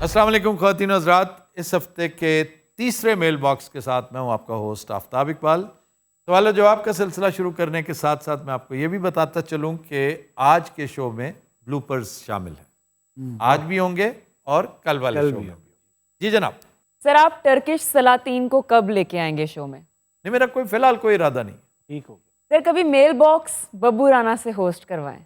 अस्सलाम वालेकुम ख़वातीन व हज़रात। इस हफ्ते के तीसरे मेल बॉक्स के साथ मैं हूँ आपका होस्ट आफ्ताब इकबाल। सवाल और जवाब का सिलसिला शुरू करने के साथ साथ मैं आपको ये भी बताता चलूँ कि आज के शो में ब्लूपर्स शामिल हैं। आज भी होंगे और कल वाले शो में भी। जी जनाब। सर, आप टर्किश सलातीन को कब लेके आएंगे शो में? नहीं, मेरा फिलहाल कोई इरादा नहीं। ठीक हो सर, कभी मेल बॉक्स बब्बू राना से होस्ट करवाएं।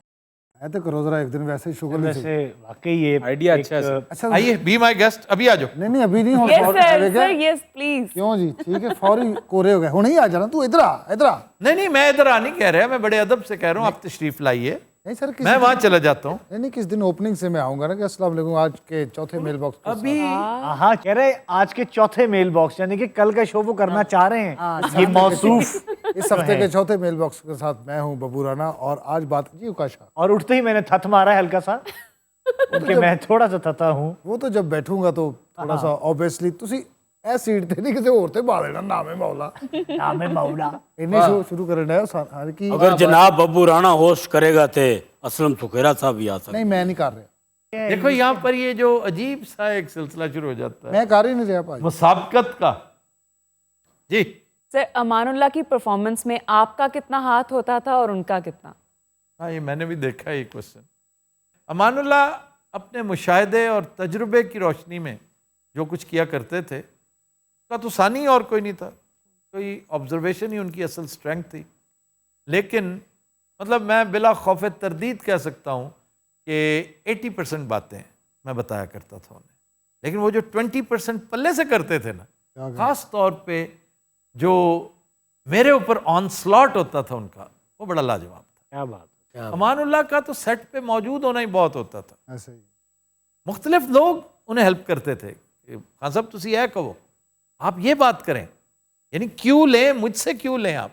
मैं तो करो जरा एक दिन वैसे ही शुगर वैसे वाकई ये आइडिया अच्छा है। अच्छा आइए, बी माई गेस्ट। अभी आ जाओ। नहीं अभी नहीं हो yes sir, sir yes please. क्यों जी? ठीक है, फौरी कोरे हो गए। हुणे ही आ जाना, तू इधर आ। नहीं, मैं इधर आ नहीं कह रहा, मैं बड़े अदब से कह रहा हूँ आप तशरीफ लाइए। नहीं सर, मैं वहाँ चला जाता हूँ। नहीं किस दिन ओपनिंग से मैं आऊंगा ना कि अस्सलाम वालेकुम, आज के चौथे मेल बॉक्स अभी हाँ कह रहे आज के चौथे मेल बॉक्स, यानी कि कल का शो वो करना चाह रहे हैं। ये मौसूफ इस हफ्ते के चौथे मेल बॉक्स के साथ मैं हूँ बब्बू राना और आज बात जी उकाशा। और उठते ही मैंने थत मारा है हल्का सा क्योंकि मैं थोड़ा सा थता हूँ। वो तो जब बैठूंगा तो थोड़ा सा ऑब्वियसली तुसी ए सीट ते नहीं किसी और ते बा लेना। नाम है मौला, नाम है मौला। इन्हें शो शुरू करना है हर की। अगर जनाब बब्बू राणा होस्ट करेगा तो असलम सुखेरा साहब भी आ सकते। नहीं मैं नहीं कर रहा। देखो यहाँ पर ये जो अजीब सा एक सिलसिला शुरू हो जाता है मैं कर ही नहीं रहा भाई। मुसाबकत का। जी सर, अमानुल्लाह की परफॉर्मेंस में आपका कितना हाथ होता था और उनका कितना? हाँ, ये मैंने भी देखा है ये क्वेश्चन। अमानुल्लाह अपने मुशाहिदे और तजुर्बे की रोशनी में जो कुछ किया करते थे उसका तो सानी और कोई नहीं था। कोई ऑब्जर्वेशन ही उनकी असल स्ट्रेंथ थी। लेकिन मतलब मैं बिला खौफ तरदीद कह सकता हूँ कि 80% बातें मैं बताया करता था उन्हें, लेकिन वो जो 20% पल्ले से करते थे ना, ख़ास तौर पे जो मेरे ऊपर ऑन स्लॉट होता था उनका, वो बड़ा लाजवाब था। क्या बात है। अमानुल्लाह का तो सेट पे मौजूद होना ही बहुत होता था। ऐसे ही मुख्तलिफ लोग उन्हें हेल्प करते थे। खान साहब तुसी यह कहो, आप ये बात करें, यानी क्यों लें, मुझसे क्यों लें आप।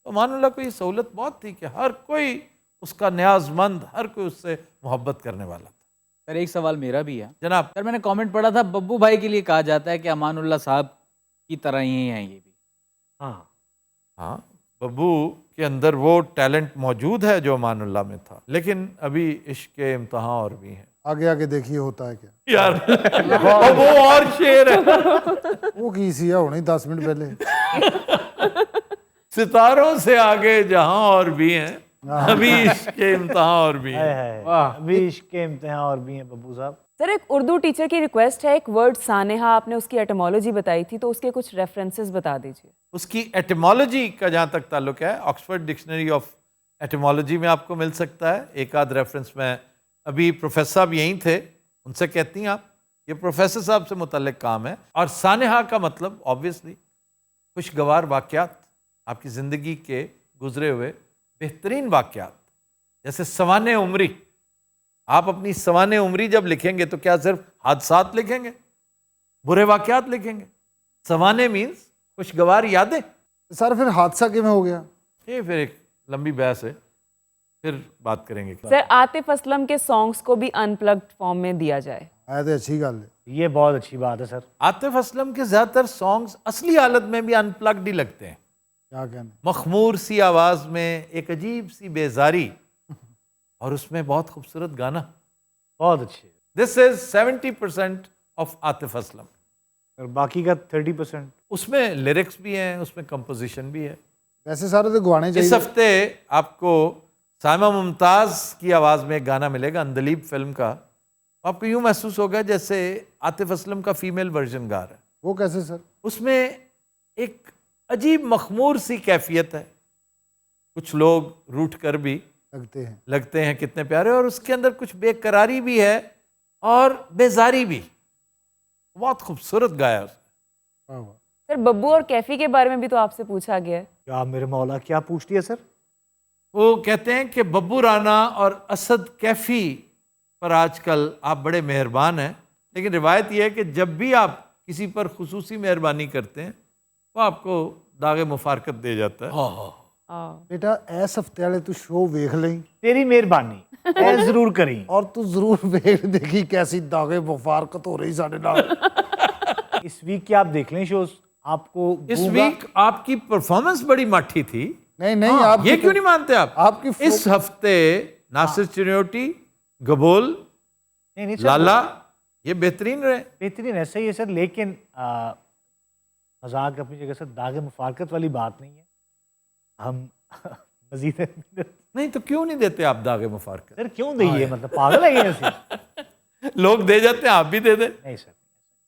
तो अमानुल्लाह को ये सहूलत बहुत थी कि हर कोई उसका न्याजमंद, हर कोई उससे मोहब्बत करने वाला था। सर एक सवाल मेरा भी है जनाब। सर, मैंने कमेंट पढ़ा था बब्बू भाई के लिए कहा जाता है कि अमानुल्लाह साहब की तरह ही हैं ये भी। हाँ, बब्बू के अंदर वो टैलेंट मौजूद है जो अमानुल्लाह में था, लेकिन अभी इश्क के इम्तहान और भी हैं। आगे आगे देखिए होता है क्या यार वो और शेर है। वो की सी है होनी 10 मिनट पहले। सितारों से आगे जहां और भी हैं, अभी इश्क के इम्तहान और भी हैं। अभी इसके इम्तिहान और भी हैं बब्बू साहब। सर, एक उर्दू टीचर की रिक्वेस्ट है, एक वर्ड सानेहा आपने उसकी एटमोलॉजी बताई थी, तो उसके कुछ रेफरेंसेस बता दीजिए। उसकी एटिमोलॉजी का जहाँ तक ताल्लुक है, ऑक्सफोर्ड डिक्शनरी ऑफ एटिमोलॉजी में आपको मिल सकता है। एक आध रेफरेंस में अभी प्रोफेसर साहब यहीं थे, उनसे कहती हैं आप, ये प्रोफेसर साहब से मुतल्लिक काम है। और सानेहा का मतलब ऑब्वियसली खुशगवार वाक़यात, आपकी ज़िंदगी के गुजरे हुए बेहतरीन वाक़यात। जैसे सवाने उम्री, आप अपनी सवाने उम्री जब लिखेंगे तो क्या सिर्फ हादसात लिखेंगे, बुरे वाक़यात लिखेंगे? सवाने मीन्स खुशगवार यादें। सर फिर हादसा किमें हो गया? ये फिर एक लंबी बहस है, फिर बात करेंगे। सर, आतिफ असलम के सॉन्ग्स को भी अनप्लग्ड फॉर्म में दिया जाए। आया तो अच्छी गल है। ये बहुत अच्छी बात है सर। आतिफ असलम के ज़्यादातर सॉन्ग्स असली हालत में भी अनप्लग्ड ही लगते हैं। क्या कहना? मखमूर सी आवाज़ में एक अजीब सी बेजारी, और उसमें बहुत खूबसूरत गाना। बहुत अच्छे। This is 70% of Atif Aslam. और बाकी का 30%। उसमें लिरिक्स भी हैं, उसमें कंपोजिशन भी है। वैसे सारे तो गुआने इस चाहिए। हफ्ते आपको साइमा मुमताज़ की आवाज़ में एक गाना मिलेगा अंदलीब फिल्म का। आपको यूँ महसूस होगा जैसे आतिफ असलम का फीमेल वर्जन गा रहा है। वो कैसे सर? उसमें एक अजीब मखमूर सी कैफियत है, कुछ लोग रूठ कर भी लगते हैं कितने प्यारे, और उसके अंदर कुछ बेकरारी भी है और बेजारी भी। बहुत खूबसूरत गाया उसने। सर, बब्बू और कैफी के बारे में भी तो आपसे पूछा गया है। क्या मेरे मौला, क्या पूछ लिया सर? वो कहते हैं कि बब्बू राना और असद कैफी पर आजकल आप बड़े मेहरबान हैं, लेकिन रिवायत यह है कि जब भी आप किसी पर खुसूसी मेहरबानी करते हैं वो आपको दागे मुफारकत दे जाता है। बेटा इस हफ्ते वाले तू शो वेख लें, तेरी मेहरबानी मैं जरूर करी। और तू जरूर वेख देखी कैसी दागे मुफारकत हो रही साढ़े नाल। इस वीक की आप देख लें शोज, आपको इस वीक आपकी परफॉर्मेंस बड़ी माठी थी। नहीं आप ये क्यों नहीं मानते? आपकी इस हफ्ते नासिर चिन्योटी, गबोल, नहीं, लाला, ये बेहतरीन रहे। बेहतरीन ऐसे ही है सर, लेकिन मजाक अपनी जगह सर, दागे मुफारकत वाली बात नहीं है। हम मजीद नहीं तो क्यों नहीं देते आप दागे मुफारकत? सर क्यों देंगे, मतलब पागल है ये ऐसे? लोग दे जाते हैं, आप भी दे दे। नहीं सर,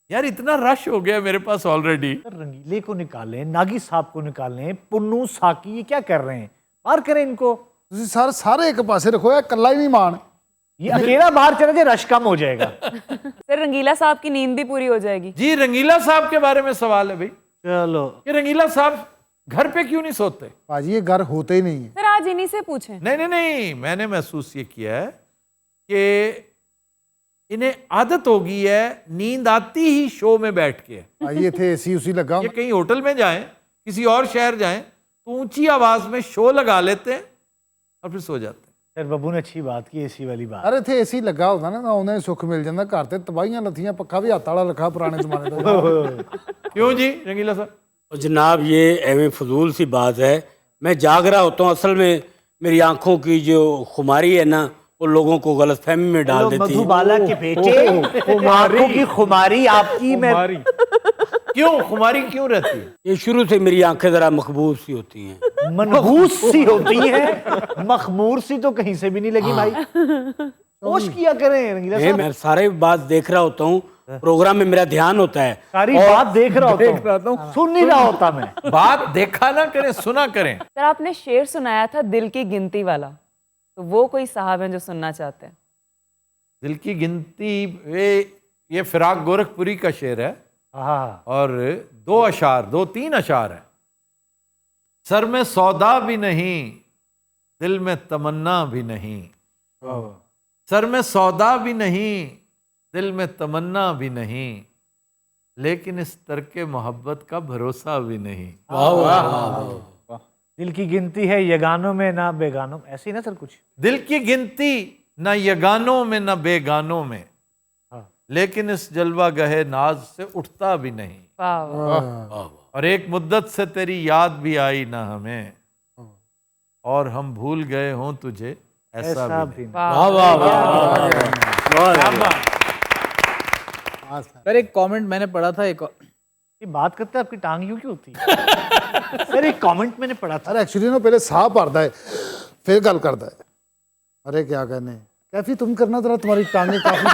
यार इतना रश हो गया मेरे पास ऑलरेडी। सर रंगीले को निकालें, नागी साहब को निकालें, पुन्नू साकी, ये क्या कर रहे हैं? बाहर करें इनको। ਤੁਸੀਂ ਸਾਰੇ ਇੱਕ ਪਾਸੇ ਰੱਖੋ, ਇਹ ਇਕੱਲਾ ਹੀ नहीं मान। ये अकेला बाहर चला जाए, रश कम हो जाएगा। सर रंगीला साहब की नींद भी पूरी हो जाएगी। जी रंगीला साहब के बारे में सवाल है भाई, चलो कि रंगीला साहब घर पे क्यों नहीं सोते? भाजी ये घर होते ही नहीं है। सर आज इन्हीं से पूछें। नहीं नहीं नहीं, मैंने महसूस ये किया है कि इन्हें आदत हो गई है नींद आती ही शो में बैठ के। भाजी इतने एसी उसी लगा। ये कहीं होटल में जाएं, किसी और शहर जाएं तो ऊंची आवाज में शो लगा लेते हैं और फिर सो जाते हैं। सर बब्बू ने अच्छी बात की, एसी वाली बात। अरे इतने एसी लगा होता ना, उन्हें सुख मिल जाता। घर ते तबाहियां लथियां, पक्खा भी हाथ वाला रखा पुराने जमाने का। क्यों जी रंगीला साहब? जनाब ये एवं फजूल सी बात है। मैं जाग रहा होता हूँ, असल में मेरी आंखों की जो खुमारी है ना, वो लोगों को गलतफहमी में डाल देती है। मधुबाला के बेटे, आंखों की खुमारी आपकी, मैं क्यों खुमारी क्यों रहती है? ये शुरू से मेरी आंखें जरा मकबूल सी होती हैं। मनहूस सी होती है, मखमूर सी तो कहीं से भी नहीं लगी भाई। होश किया करें रंगीला ये साहब। मैं सारे बात देख रहा होता हूँ, प्रोग्राम में मेरा ध्यान होता है। सारी बात देख रहा होता हूँ, सुन नहीं रहा होता मैं। बात देखा ना करें, सुना करें। सर आपने शेर सुनाया था दिल की गिनती वाला, तो वो कोई साहब हैं जो सुनना चाहते हैं? दिल की गिनती, ये फिराक गोरखपुरी का शेर है हाँ, और 2-3 अशार है। सर में सौदा भी नहीं, दिल में तमन्ना भी नहीं। सर में सौदा भी नहीं, दिल में तमन्ना भी नहीं, लेकिन इस तरके मोहब्बत का भरोसा भी नहीं। दिल की गिनती है यगानों में ना बेगानों में, ऐसे ही ना सर कुछ। दिल की गिनती न यगानों में न बेगानों में, लेकिन इस जलवा गहे नाज से उठता भी नहीं। वाह वाह। और एक मुद्दत से तेरी याद भी आई ना हमें, और हम भूल गए हों तुझे ऐसा भी नहीं। सर एक कमेंट मैंने पढ़ा था, एक ये बात करते हैं आपकी टांग यूं क्यों होती है? सर एक कमेंट मैंने पढ़ा था। अरे एक्चुअली ना पहले साह भरता है फिर गल करता है। अरे क्या कहने कैफी तुम करना, जरा तुम्हारी टांगे काफी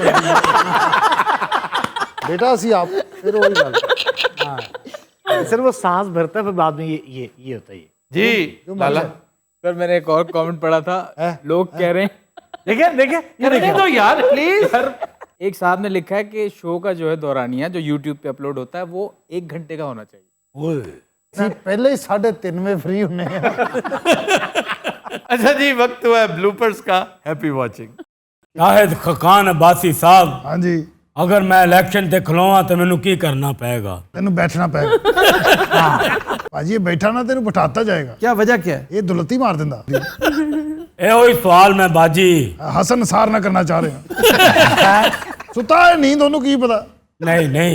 बेटा सी आप फिर वही गल। हाँ सर वो सांस भरता है, फिर बाद में ये होता है। जी लाला सर मैंने एक और कमेंट पढ़ा था, लोग कह रहे हैं, देखिए करने दो यार प्लीज। सर एक साहब ने लिखा है कि शो का जो है दौरानिया जो YouTube पे अपलोड होता है वो 1 घंटे का होना चाहिए। पहले ही 3:30 में फ्री होने हैं। अच्छा जी, वक्त हुआ है ब्लूपर्स का। Happy watching. शाहिद खकान अब्बासी साहब, हाँ जी, अगर मैं इलेक्शन ते खलोवा तो मैनू की करना पेगा? तेन बैठना पेगा। भाजी ये बैठा ना तेन बिठाता जाएगा। क्या वजह क्या है? ये दुलती मार देंदा। ए वही सवाल मैं बाजी हसन सार ना करना चाह रहे हैं। सुता है नींद दोनों की पता। नहीं नहीं,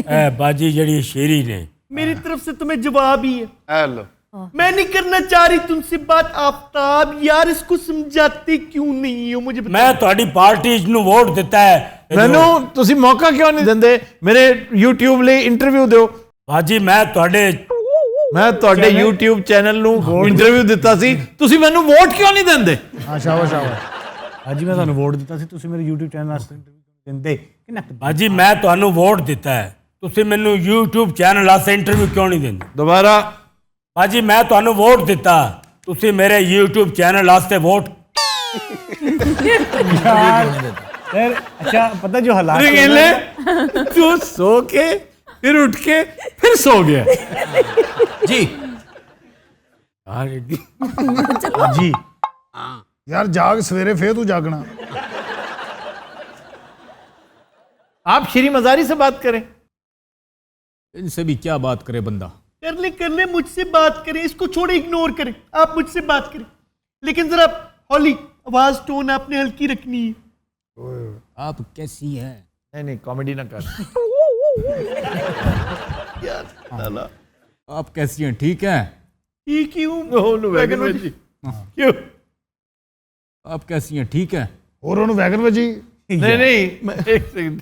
ए बाजी जड़ी शेरी ने मेरी तरफ से तुम्हें जवाब ही है। हेलो, मैं नहीं करना चाह रही तुमसे बात। आफ्ताब यार इसको समझाते क्यों नहीं हो मुझे मैं ਤੁਹਾਡੀ ਪਾਰਟੀ ਨੂੰ ਵੋਟ ਦਿੱਤਾ ਹੈ। ਮੈਨੂੰ ਤੁਸੀਂ ਮੌਕਾ ਕਿਉਂ ਨਹੀਂ ਦਿੰਦੇ ਮੇਰੇ YouTube ਲਈ ਇੰਟਰਵਿਊ ਦਿਓ। ਬਾਜੀ ਮੈਂ ਤੁਹਾਡੇ YouTube ਚੈਨਲ ਨੂੰ ਇੰਟਰਵਿਊ ਦਿੱਤਾ ਸੀ, ਤੁਸੀਂ ਮੈਨੂੰ ਵੋਟ ਕਿਉਂ ਨਹੀਂ ਦਿੰਦੇ? हाँ शाबाश शाबाश। हाजी मैं ਤੁਹਾਨੂੰ ਵੋਟ ਦਿੱਤਾ ਸੀ, ਤੁਸੀਂ ਮੇਰੇ YouTube ਚੈਨਲ ਵਾਸਤੇ ਇੰਟਰਵਿਊ ਦਿੰਦੇ ਕਿੰਨਾ? ਬਾਜੀ ਮੈਂ ਤੁਹਾਨੂੰ ਵੋਟ ਦਿੱਤਾ ਹੈ, ਤੁਸੀਂ ਮੈਨੂੰ YouTube ਚੈਨਲ ਵਾਸਤੇ ਇੰਟਰਵਿਊ ਕਿਉਂ ਨਹੀਂ ਦਿੰਦੇ? ਦੁਬਾਰਾ। ਬਾਜੀ ਮੈਂ ਤੁਹਾਨੂੰ ਵੋਟ ਦਿੱਤਾ, ਤੁਸੀਂ ਮੇਰੇ YouTube ਚੈਨਲ ਵਾਸਤੇ ਵੋਟ। सर अच्छा पता जो हालात रंगीले तू सो के फिर उठ के फिर सो गया जी। जी यार जाग सवेरे फिर तू जागना। आप श्री मजारी से बात करें। इनसे भी क्या बात करे बंदा। कर ले मुझसे बात करें, इसको छोड़े इग्नोर करें। आप मुझसे बात करें लेकिन जरा हौली आवाज टोन आपने हल्की रखनी है। आप कैसी हैं? नहीं कॉमेडी ना कर। आप कैसी हैं? ठीक हैं? ठीक ही हूँ। क्यों? आप कैसी हैं? ठीक हैं? और उन्होंने वैगन वजी। नहीं मैं एक सेकंड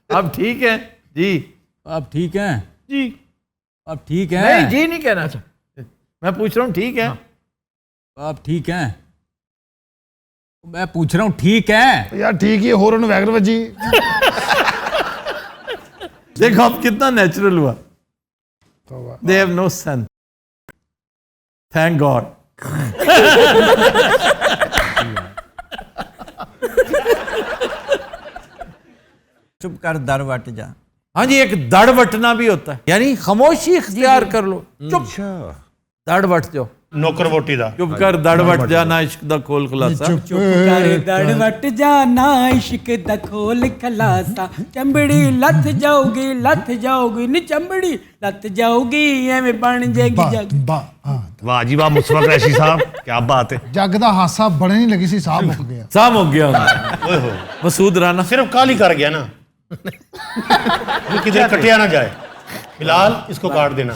आप ठीक हैं जी? आप ठीक हैं? जी आप ठीक हैं? नहीं जी नहीं कहना चाहता, मैं पूछ रहा हूँ ठीक है? आप ठीक हैं? मैं पूछ रहा हूँ ठीक है? यार ठीक ही होरन वैगर वजी। देखो अब कितना नेचुरल हुआ। They have no sense, thank God. चुप कर दर वट जा। हाँ जी, एक दड़ वटना भी होता है, यानी खामोशी इख्तियार कर लो, चुप दड़ वट जाओ। नौकर वोटी दा चुप कर दड़ वट जा ना इश्क दा खोल खुलासा। चुप कर दड़ वट जा ना इश्क दा खोल खलासा। चंबड़ी लथ जाओगी नी चंबड़ी लथ जाओगी एवें बन जाएगी जग। वाह जी वाह मुस्तफा कुरैशी साहब, क्या बात है। जग दा हासा बने नहीं लगी सी, साह मुक गया। साह मुक गया ओए हो, मसूद राना सिर्फ काली कर गया ना, ये किधर कटिया ना जाए। बिलाल इसको काट देना।